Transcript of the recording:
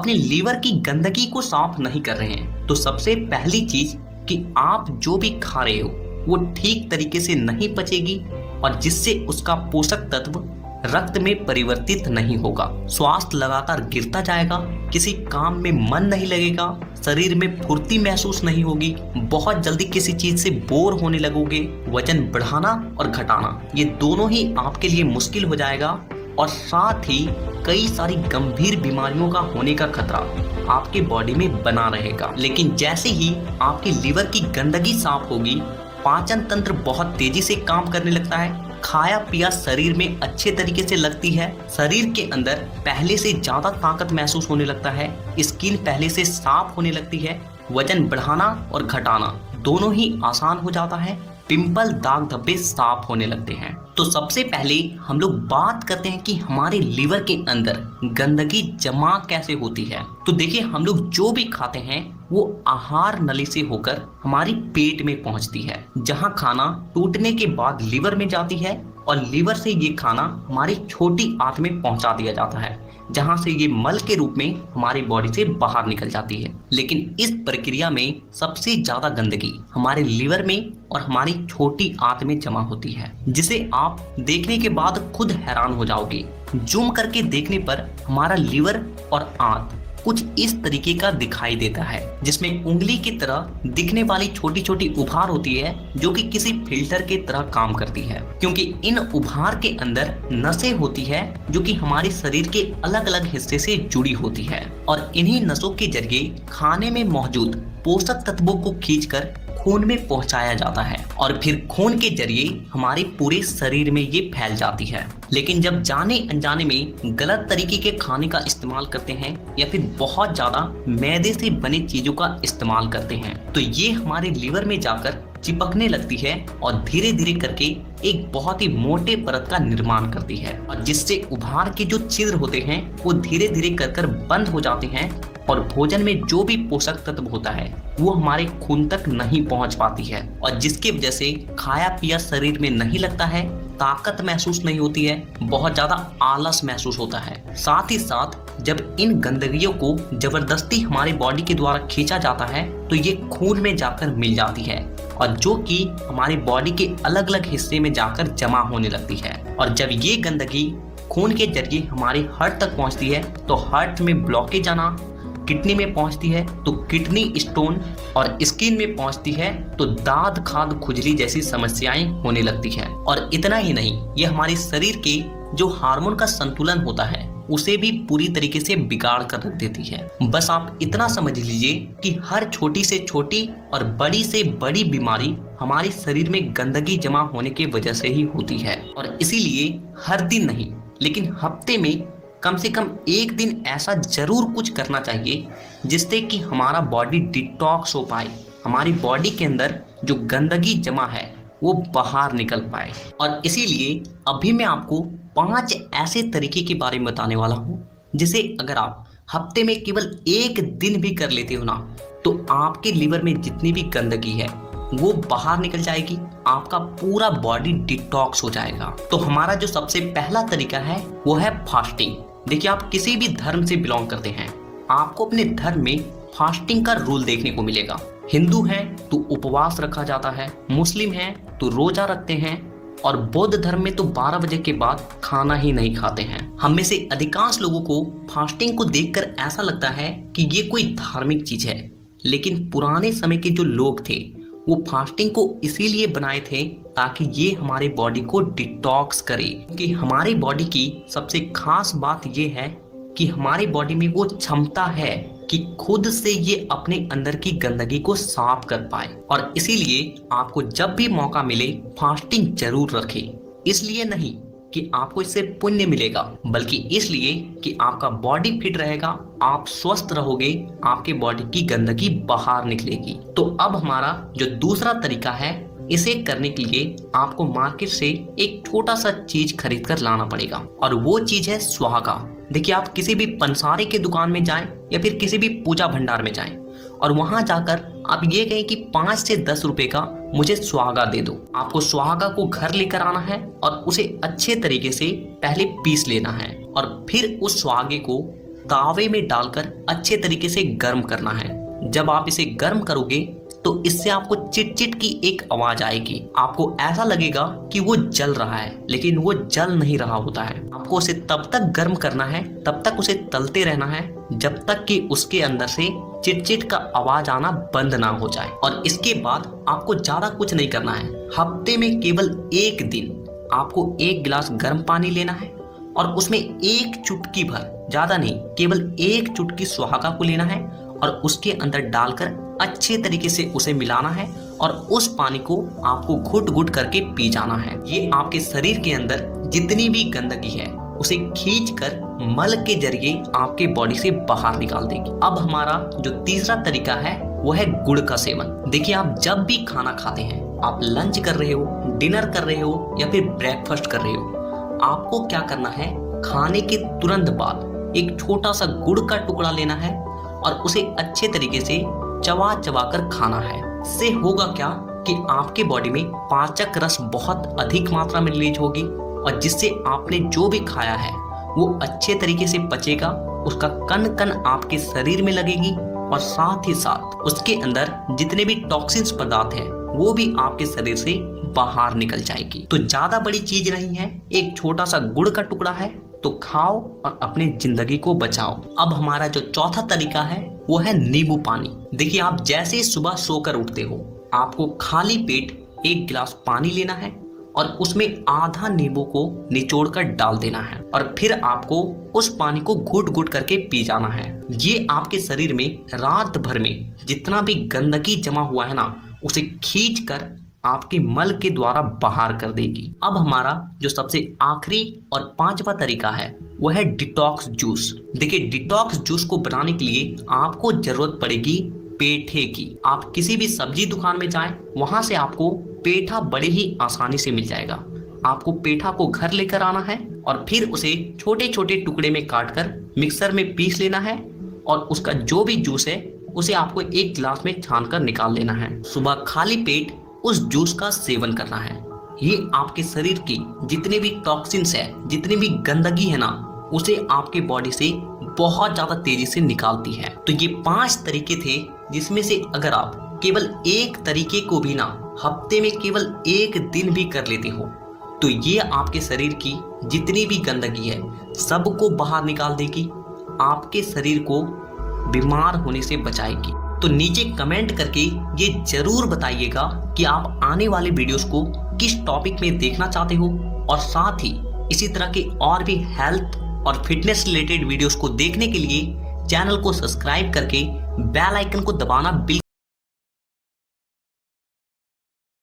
अपने लीवर की गंदगी को साफ नहीं कर रहे हैं तो सबसे पहली चीज कि आप जो भी खा रहे हो वो ठीक तरीके से नहीं पचेगी और जिससे उसका पोषक तत्व रक्त में परिवर्तित नहीं होगा। स्वास्थ्य लगातार गिरता जाएगा, किसी काम में मन नहीं लगेगा, शरीर में फुर्ती महसूस नहीं होगी, बहुत जल्दी किसी चीज से बोर होने लगोगे, वजन बढ़ाना और घटाना ये दोनों ही आपके लिए मुश्किल हो जाएगा और साथ ही कई सारी गंभीर बीमारियों का होने का खतरा आपके बॉडी में बना रहेगा। लेकिन जैसे ही आपके लीवर की गंदगी साफ होगी, पाचन तंत्र बहुत तेजी से काम करने लगता है, खाया पिया शरीर में अच्छे तरीके से लगती है, शरीर के अंदर पहले से ज्यादा ताकत महसूस होने लगता है, स्किन पहले से साफ होने लगती है, वजन बढ़ाना और घटाना दोनों ही आसान हो जाता है, पिंपल दाग धब्बे साफ होने लगते हैं। तो सबसे पहले हम लोग बात करते हैं कि हमारे लीवर के अंदर गंदगी जमा कैसे होती है। तो देखिए, हम लोग जो भी खाते हैं वो आहार नली से होकर हमारी पेट में पहुंचती है, जहां खाना टूटने के बाद लीवर में जाती है और लीवर से ये खाना हमारी छोटी आंत में पहुंचा दिया जाता है, जहां से ये मल के रूप में हमारी बॉडी से बाहर निकल जाती है। लेकिन इस प्रक्रिया में सबसे ज्यादा गंदगी हमारे लीवर में और हमारी छोटी आंत में जमा होती है, जिसे आप देखने के बाद खुद हैरान हो जाओगे। जूम करके देखने पर हमारा लीवर और आंत कुछ इस तरीके का दिखाई देता है, जिसमें उंगली की तरह दिखने वाली छोटी छोटी उभार होती है जो कि किसी फिल्टर के तरह काम करती है, क्योंकि इन उभार के अंदर नसें होती है जो कि हमारे शरीर के अलग अलग हिस्से से जुड़ी होती है और इन्हीं नसों के जरिए खाने में मौजूद पोषक तत्वों को खींचकर खून में पहुंचाया जाता है और फिर खून के जरिए हमारे पूरे शरीर में ये फैल जाती है। लेकिन जब जाने अनजाने में गलत तरीके के खाने का इस्तेमाल करते हैं या फिर बहुत ज्यादा मैदे से बनी चीजों का इस्तेमाल करते हैं तो ये हमारे लीवर में जाकर चिपकने लगती है और धीरे धीरे करके एक बहुत ही मोटे परत का निर्माण करती है और जिससे उभार के जो छिद्र होते हैं वो धीरे धीरे कर बंद हो जाते हैं और भोजन में जो भी पोषक तत्व होता है वो हमारे खून तक नहीं पहुंच पाती है और जिसकी वजह से खाया पिया शरीर में नहीं लगता है, ताकत महसूस नहीं होती है, बहुत ज्यादा आलस महसूस होता है। साथ ही साथ जब इन गंदगियों को जबरदस्ती हमारे बॉडी के द्वारा खींचा जाता है तो ये खून में जाकर मिल जाती है और जो कि हमारी बॉडी के अलग अलग हिस्से में जाकर जमा होने लगती है और जब ये गंदगी खून के जरिए हमारे हार्ट तक पहुंचती है तो हार्ट में ब्लॉकेज आना, किडनी में पहुंचती है तो किडनी स्टोन और स्किन में पहुंचती है तो दाद खाद खुजली जैसी समस्याएं होने लगती है। और इतना ही नहीं, ये हमारे शरीर के जो हार्मोन का संतुलन होता है उसे भी पूरी तरीके से बिगाड़ कर रख देती है। बस आप इतना समझ लीजिए कि हर छोटी से छोटी और बड़ी से बड़ी बीमारी हमारे शरीर में गंदगी जमा होने की वजह से ही होती है और इसीलिए हर दिन नहीं लेकिन हफ्ते में कम से कम एक दिन ऐसा जरूर कुछ करना चाहिए जिससे कि हमारा बॉडी डिटॉक्स हो पाए, हमारी बॉडी के अंदर जो गंदगी जमा है वो बाहर निकल पाए। और इसीलिए अभी मैं आपको 5 ऐसे तरीके के बारे में बताने वाला हूँ जिसे अगर आप हफ्ते में केवल एक दिन भी कर लेते हो ना तो आपके लीवर में जितनी भी गंदगी है वो बाहर निकल जाएगी, आपका पूरा बॉडी डिटॉक्स हो जाएगा। तो हमारा जो सबसे पहला तरीका है वो है फास्टिंग। देखिए, आप किसी भी धर्म से बिलोंग करते हैं, आपको अपने धर्म में फास्टिंग का रूल देखने को मिलेगा। हिंदू हैं तो उपवास रखा जाता है, मुस्लिम हैं तो रोजा रखते हैं और बौद्ध धर्म में तो 12 बजे के बाद खाना ही नहीं खाते हैं। हम में से अधिकांश लोगों को फास्टिंग को देखकर ऐसा लगता है कि ये कोई धार्मिक चीज है, लेकिन पुराने समय के जो लोग थे वो फास्टिंग को इसीलिए बनाए थे ताकि ये हमारे बॉडी को डिटॉक्स करे। क्योंकि हमारी बॉडी की सबसे खास बात ये है कि हमारी बॉडी में वो क्षमता है कि खुद से ये अपने अंदर की गंदगी को साफ कर पाए और इसीलिए आपको जब भी मौका मिले फास्टिंग जरूर रखें। इसलिए नहीं कि आपको इससे पुण्य मिलेगा, बल्कि इसलिए कि आपका बॉडी फिट रहेगा, आप स्वस्थ रहोगे, आपके बॉडी की गंदगी बाहर निकलेगी। तो अब हमारा जो दूसरा तरीका है, इसे करने के लिए आपको मार्केट से एक छोटा सा चीज खरीद कर लाना पड़ेगा और वो चीज है सुहागा। देखिए, आप किसी भी पंसारी के दुकान में जाएं या फिर किसी भी पूजा भंडार में जाएं और वहां जाकर आप ये कहें कि 5 से 10 रुपए का मुझे सुहागा दे दो। आपको सुहागा को घर लेकर आना है और उसे अच्छे तरीके से पहले पीस लेना है और फिर उस सुहागे को तावे में डालकर अच्छे तरीके से गर्म करना है। जब आप इसे गर्म करोगे तो इससे आपको चिट-चिट की एक आवाज आएगी। आपको ऐसा लगेगा कि वो जल रहा है, लेकिन वो जल नहीं रहा होता है। आपको उसे तब तक गर्म करना है, तब तक उसे तलते रहना है जब तक कि उसके अंदर से चिट-चिट का आवाज आना बंद ना हो जाए। और इसके बाद आपको ज्यादा कुछ नहीं करना है। हफ्ते में केवल एक दिन आपको 1 गिलास गर्म पानी लेना है और उसमें 1 चुटकी भर, ज्यादा नहीं, केवल 1 चुटकी सुहागा को लेना है और उसके अंदर डालकर अच्छे तरीके से उसे मिलाना है और उस पानी को आपको घुट घुट करके पी जाना है। ये आपके शरीर के अंदर जितनी भी गंदगी है उसे खींचकर मल के जरिए आपके बॉडी से बाहर निकाल देगी। अब हमारा जो तीसरा तरीका है वो है गुड़ का सेवन। देखिए, आप जब भी खाना खाते हैं, आप लंच कर रहे हो, डिनर कर रहे हो या फिर ब्रेकफास्ट कर रहे हो, आपको क्या करना है, खाने के तुरंत बाद एक छोटा सा गुड़ का टुकड़ा लेना है और उसे अच्छे तरीके से चबा चबा कर खाना है। इससे होगा क्या कि आपके बॉडी में पाचक रस बहुत अधिक मात्रा में रिलीज होगी और जिससे आपने जो भी खाया है वो अच्छे तरीके से पचेगा, उसका कण कण आपके शरीर में लगेगी और साथ ही साथ उसके अंदर जितने भी टॉक्सिन्स पदार्थ हैं वो भी आपके शरीर से बाहर निकल जाएगी। तो ज्यादा बड़ी चीज नहीं है, एक छोटा सा गुड़ का टुकड़ा है, तो खाओ और अपनी जिंदगी को बचाओ। अब हमारा जो चौथा तरीका है वो है नींबू पानी। देखिए, आप जैसे सुबह सोकर उठते हो, आपको खाली पेट 1 गिलास पानी लेना है और उसमें आधा नींबू को निचोड़कर डाल देना है और फिर आपको उस पानी को घुट घुट करके पी जाना है। ये आपके शरीर में रात भर में जितना भी गंदगी जमा हुआ है ना, उसे खींच कर आपके मल के द्वारा बाहर कर देगी। अब हमारा जो सबसे आखिरी और 5वां तरीका है वो है डिटॉक्स जूस। देखिए, डिटॉक्स जूस को बनाने के लिए आपको जरूरत पड़ेगी पेठे की। आप किसी भी सब्जी दुकान में जाएं, वहां से आपको पेठा बड़े ही आसानी से मिल जाएगा। आपको पेठा को घर लेकर आना है और फिर उसे छोटे छोटे टुकड़े में काटकर मिक्सर में पीस लेना है और उसका जो भी जूस है उसे आपको 1 गिलास में छानकर निकाल लेना है। सुबह खाली पेट उस जूस का सेवन करना है। ये आपके शरीर की जितने भी टॉक्सिन्स है, जितनी भी गंदगी है ना, उसे आपके बॉडी से बहुत ज्यादा तेजी से निकालती है। तो ये 5 तरीके थे जिसमें से अगर आप केवल एक तरीके को भी ना हफ्ते में केवल 1 दिन भी कर लेते हो तो ये आपके शरीर की जितनी भी गंदगी है सबको बाहर निकाल देगी, आपके शरीर को बीमार होने से बचाएगी। तो नीचे कमेंट करके ये जरूर बताइएगा कि आप आने वाले वीडियोस को किस टॉपिक में देखना चाहते हो और साथ ही इसी तरह के और भी हेल्थ और फिटनेस रिलेटेड वीडियोस को देखने के लिए चैनल को सब्सक्राइब करके बेल आइकन को दबाना बिल्कुल